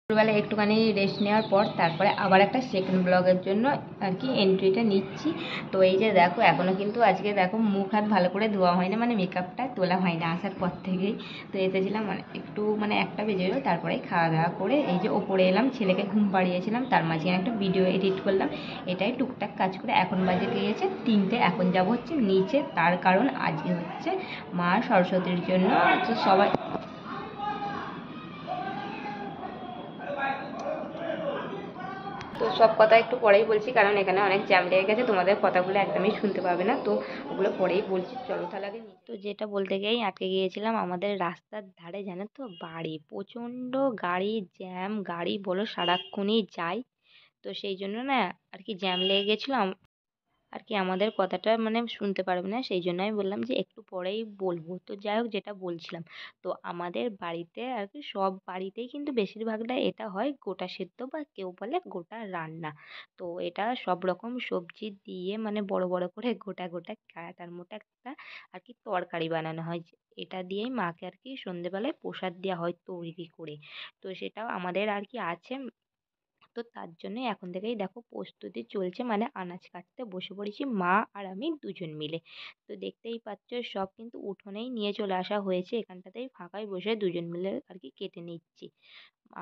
দুপুরবেলা একটুখানি রেস্ট নেওয়ার পর তারপরে আবার একটা সেকেন্ড ব্লগের জন্য আর কি এন্ট্রিটা নিচ্ছি। তো এই যে দেখো এখনও কিন্তু আজকে দেখো মুখ হাত ভালো করে ধোয়া হয় না, মানে মেকআপটা তোলা হয় না আসার পর থেকেই। তো এসেছিলাম একটু একটা বেজে গেলো, তারপরে খাওয়া দাওয়া করে এই যে ওপরে এলাম, ছেলেকে ঘুম পাড়িয়েছিলাম, তার মাঝখানে একটা ভিডিও এডিট করলাম, এটাই টুকটাক কাজ করে এখন বাজে গিয়েছে 3টে। এখন যাবো হচ্ছে নিচে, তার কারণ আজকে হচ্ছে মা সরস্বতীর জন্য। তো সবাই তো সব কথা একটু পরেই বলছি, কারণ এখানে অনেক জ্যাম লেগে গেছে, তোমাদের কথাগুলো একদমই শুনতে পাবে না, তো ওগুলো পরেই বলছি। চলো তাহলে আগে তো যেটা বলতে গিয়েই আটকে গিয়েছিলাম, আমাদের রাস্তার ধারে জানো তো বাড়ি, প্রচণ্ড গাড়ি জ্যাম, গাড়ি বলো সারাক্ষণই যায়। তো সেই জন্য না আর কি জ্যাম লেগে গেছিলো আর কি, আমাদের কথাটা মানে শুনতে পারবে না, সেই জন্য আমি বললাম যে একটু পরেই বলবো। তো যাই হোক, যেটা বলছিলাম, তো আমাদের বাড়িতে আর কি সব বাড়িতেই কিন্তু বেশিরভাগটা এটা হয় গোটা সেদ্ধ বা কেউ বলে গোটা রান্না। তো এটা সব রকম সবজি দিয়ে মানে বড় বড় করে গোটা গোটা কাটার মতো একটা আর কি তরকারি বানানো হয়, এটা দিয়েই মাকে আর কি সন্ধেবেলায় প্রসাদ দেওয়া হয় তৈরি করে। তো সেটাও আমাদের আর কি আছে। তো তার জন্যই এখন থেকেই দেখো প্রস্তুতি চলছে, মানে আনাজ কাটতে বসে পড়েছি মা আর আমি দুজন মিলে। তো দেখতেই পাচ্ছ সব কিন্তু উঠোনেই নিয়ে চলে আসা হয়েছে, এখানটাতেই ফাঁকায় বসে দুজন মিলে আর কি কেটে নিচ্ছি।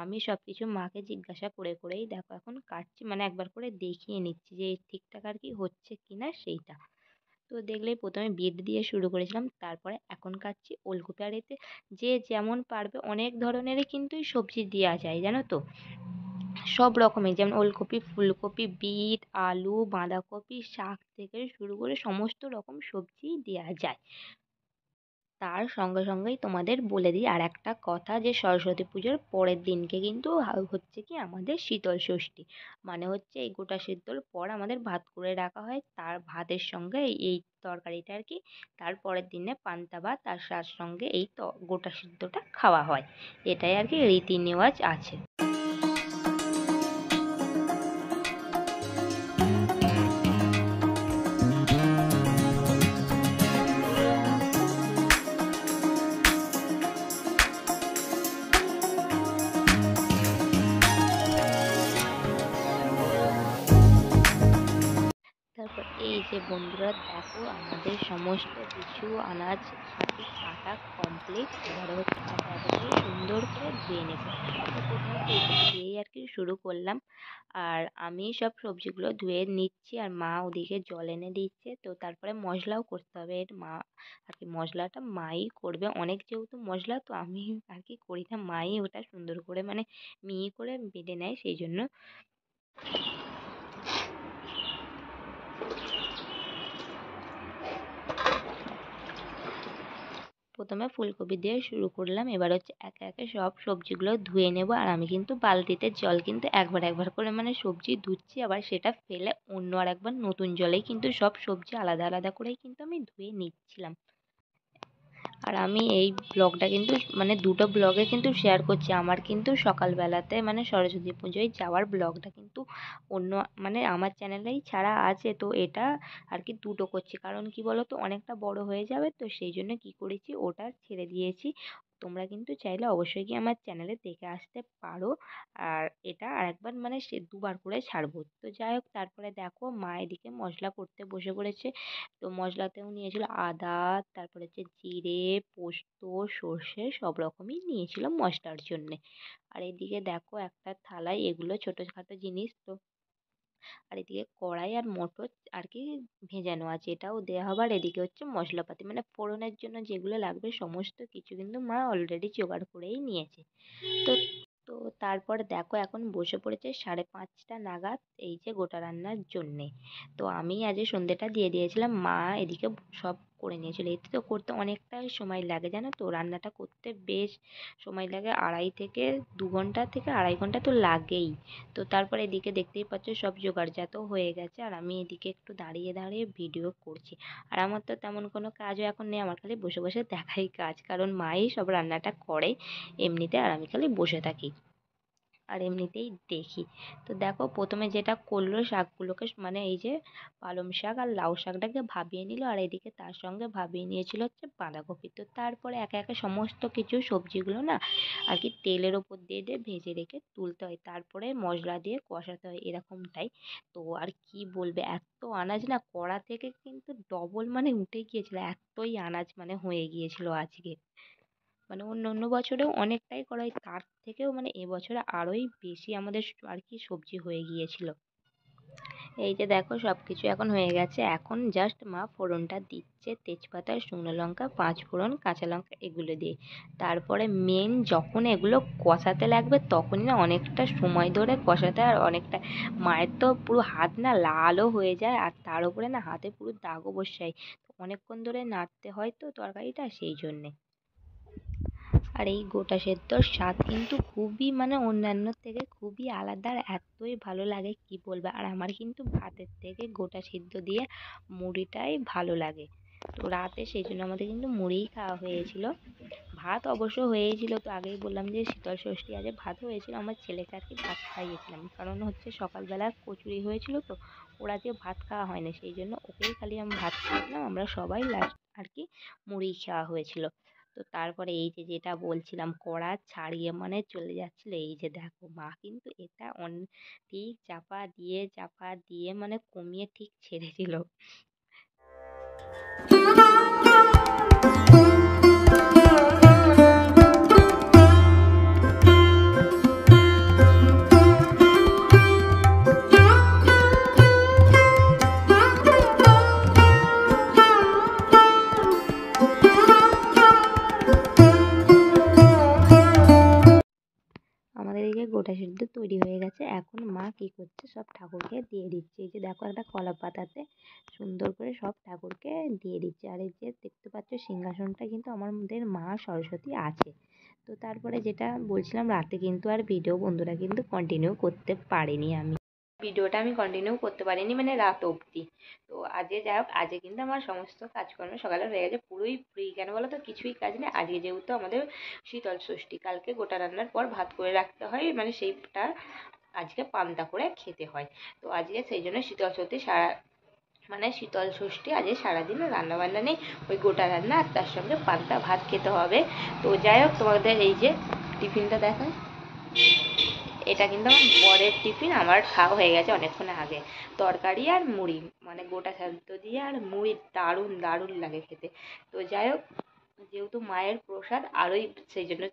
আমি সব কিছু মাকে জিজ্ঞাসা করে করেই দেখো এখন কাটছি, মানে একবার করে দেখিয়ে নিচ্ছি যে ঠিকঠাক আর কি হচ্ছে কিনা সেইটা। তো দেখলেই প্রথমে বিট দিয়ে শুরু করেছিলাম, তারপরে এখন কাটছি ওলকপি। আর এতে যে যেমন পারবে অনেক ধরনেরই কিন্তু সবজি দেওয়া যায় জানো তো, সব রকমের, যেমন ওলকপি, ফুলকপি, বিট, আলু, বাঁধাকপি, শাক থেকে শুরু করে সমস্ত রকম সবজি দেওয়া যায়। তার সঙ্গে সঙ্গেই তোমাদের বলে দিই আর একটা কথা, যে সরস্বতী পুজোর পরের দিনকে কিন্তু হচ্ছে কি আমাদের শীতল ষষ্ঠী, মানে হচ্ছে এই গোটা সেদ্ধর পর আমাদের ভাত করে রাখা হয়, তার ভাতের সঙ্গে এই তরকারিটা আর কি তার পরের দিনে পান্তা ভাত আর তার সঙ্গে এই গোটা সেদ্ধটা খাওয়া হয়। এটাই আর কি রীতি নেওয়াজ আছে। তারপর এই যে বন্ধুরা দেখো আমাদের সমস্ত কিছু আনাজ আর কি কাটা কমপ্লিট, এবারে হচ্ছে একে একে করে সুন্দর করে ধুয়ে নেব। তো প্রথমে ফুলকপি দিয়েই আর কি শুরু করলাম, আর আমি সব সবজিগুলো ধুয়ে নিচ্ছি আর মা ওদিকে জল এনে দিচ্ছে। তো তারপরে মশলাও করতে হবে, এর মা আর কি মশলাটা মাই করবে, অনেক যেহেতু মশলা তো আমি আর কি করি না, মাই ওটা সুন্দর করে মানে মিহি করে বেটে নেয়, সেই জন্য। প্রথমে ফুলকপি দিয়ে শুরু করলাম, এবার হচ্ছে একে একে সব সবজিগুলো ধুয়ে নেব। আর আমি কিন্তু বালতিতে জল কিন্তু একবার একবার করে মানে সবজি ধুচ্ছি, আবার সেটা ফেলে অন্য আর একবার নতুন জলেই কিন্তু সব সবজি আলাদা আলাদা করেই কিন্তু আমি ধুয়ে নিচ্ছিলাম। আর আমি এই ব্লগটা কিন্তু মানে দুটো ব্লগে কিন্তু শেয়ার করছি, আমার কিন্তু সকালবেলাতে মানে সরস্বতী পুজোয় যাওয়ার ব্লগটা কিন্তু অন্য মানে আমার চ্যানেলেই ছাড়া আছে। তো এটা আর কি দুটো করছি, কারণ কি বলো তো অনেকটা বড় হয়ে যাবে, তো সেই জন্য কি করেছি ওটা ছেড়ে দিয়েছি। তোমরা কিন্তু চাইলে অবশ্যই কি আমার চ্যানেলে দেখে আসতে পারো। আর এটা আরেকবার মানে সে দুবার করে ছাড়বো। তো যাই হোক, তারপরে দেখো মা এদিকে মশলা করতে বসে পড়েছে। তো মশলাতেও নিয়েছিল আদা, তারপরে হচ্ছে জিরে, পোস্ত, সর্ষে সব রকমই নিয়েছিল মশলার জন্যে। আর এদিকে দেখো একটা থালায় এগুলো ছোটোখাটো জিনিস তো, আর এদিকে কড়াই আর মটর আর কি ভেজানো আছে, এটাও দেওয়া হবে। আর এদিকে হচ্ছে মশলাপাতি মানে ফোড়নের জন্য যেগুলো লাগবে সমস্ত কিছু কিন্তু মা অলরেডি জোগাড় করেই নিয়েছে। তো তো তারপর দেখো এখন বসে পড়েছে 5:30টা নাগাদ এই যে গোটা রান্নার জন্যে। তো আমি আজ সন্ধ্যেটা দিয়ে দিয়েছিলাম, মা এদিকে সব করে নিয়েছিল। এতে তো করতে অনেকটাই সময় লাগে জানো তো, রান্নাটা করতে বেশ সময় লাগে, 2.5 থেকে 2.5 ঘন্টা তো লাগেই। তো তারপর এদিকে দেখতেই পাচ্ছ সব জোগাড়জাত হয়ে গেছে, আর আমি এদিকে একটু দাঁড়িয়ে দাঁড়িয়ে ভিডিও করছি। আর আমার তো তেমন কোনো কাজও এখন নেই, আমার খালি বসে বসে দেখাই কাজ, কারণ মাই সব রান্নাটা করে এমনিতে, আর আমি খালি বসে থাকি। আর এমনিতেই দেখি। তো দেখো প্রথমে যেটা করলো শাকগুলোকে মানে এই যে পালং শাক আর লাউ শাকটাকে ভাবিয়ে নিল, আর এদিকে তার সঙ্গে ভাবিয়ে নিয়েছিল হচ্ছে বাঁধাকপি। তো তারপরে একে একে সমস্ত কিছু সবজিগুলো না আর কি তেলের ওপর দিয়ে দিয়ে ভেজে রেখে তুলতে হয়, তারপরে মশলা দিয়ে কষাতে হয় এরকমটাই। তো আর কি বলবে, এত আনাজ না কড়া থেকে কিন্তু ডবল মানে উঠে গিয়েছিল, এতই আনাজ মানে হয়ে গিয়েছিল আজকে। মানে অন্য অন্য বছরেও অনেকটাই করা হয়, তার থেকেও মানে এবছরে আরোই বেশি আমাদের আর কি সবজি হয়ে গিয়েছিল। এই যে দেখো সব কিছু এখন হয়ে গেছে, এখন জাস্ট মা ফোড়নটা দিচ্ছে তেজপাতা, শুকনো লঙ্কা, পাঁচ ফোড়ন, কাঁচা লঙ্কা এগুলো দিয়ে। তারপরে মেন যখন এগুলো কষাতে লাগবে তখনই না অনেকটা সময় ধরে কষাতে হয়, আর অনেকটা মায়ের তো পুরো হাত না লালও হয়ে যায়, আর তার উপরে না হাতে পুরো দাগও বসে যায়। অনেকক্ষণ ধরে নাড়তে হয় তো তরকারিটা, সেই জন্যে। আর এই গোটা সেদ্ধর স্বাদ কিন্তু খুবই মানে অন্যান্যর থেকে খুবই আলাদা, আর এতই ভালো লাগে কি বলবো। আর আমার কিন্তু ভাতের থেকে গোটা সিদ্ধ দিয়ে মুড়িটাই ভালো লাগে। তো রাতে সেই জন্য আমাদের কিন্তু মুড়িই খাওয়া হয়েছিল। ভাত অবশ্য হয়েছিল, তো আগেই বললাম যে শীতল ষষ্ঠী আছে, ভাত হয়েছিল। আমার ছেলেকে আর কি ভাত খাইয়েছিলাম, কারণ হচ্ছে সকালবেলা কচুরি হয়েছিল, তো ওরা যে ভাত খাওয়া হয় না, সেই জন্য ওকেই খালি আমি ভাত খাইয়েছিলাম, আমরা সবাই লাস্ট আর কি মুড়ি খাওয়া হয়েছিল। তো তারপরে এই যে যেটা বলছিলাম কড়া ছাড়িয়ে মানে চলে যাচ্ছিল, এই যে দেখো মা কিন্তু এটা ঠিক চাপা দিয়ে চাপা দিয়ে মানে কমিয়ে ঠিক ছেড়েছিল। আমাদের এদিকে গোটা সিদ্ধ তৈরি হয়ে গেছে, এখন মা কি করছে সব ঠাকুরকে দিয়ে দিচ্ছে। এই যে দেখো একটা কলা পাতাতে সুন্দর করে সব ঠাকুরকে দিয়ে দিচ্ছে। আর এই যে দেখতে পাচ্ছ সিংহাসনটা কিন্তু আমাদের মা সরস্বতী আছে। তো তারপরে যেটা বলছিলাম, রাতে কিন্তু আর ভিডিও বন্ধুরা কিন্তু কন্টিনিউ করতে পারিনি, ভিডিওটা আমি কন্টিনিউ করতে পারিনি মানে রাত অবধি। তো আজকে যাই হোক, আজকে কিন্তু আমার সমস্ত কাজকর্ম সকালে হয়ে গেছে, পুরোই ফ্রি। কেন বলো তো, কিছুই কাজ নেই আজকে, যেহেতু আমাদের শীতল ষষ্ঠী। কালকে গোটা রান্নার পর ভাত করে রাখতে হয়, মানে সেইটা আজকে পান্তা করে খেতে হয়। তো আজকে সেই জন্য শীতল ষষ্ঠী মানে শীতল ষষ্ঠী আজকে সারাদিন রান্না বান্না নেই, ওই গোটা রান্না আর তার সঙ্গে পান্তা ভাত খেতে হবে। তো যাই হোক, তোমাদের এই যে টিফিনটা দেখায়, এটা কিন্তু আমার বরের টিফিন, আমার খাওয়া হয়ে গেছে অনেকক্ষণ আগে। তরকারি আর মুড়ি, মানে গোটা সেদ্ধ দিয়ে আর মুড়ি দারুণ দারুণ লাগে খেতে। তো যাই হোক, যেহেতু মায়ের প্রসাদ আরোই সেই জন্য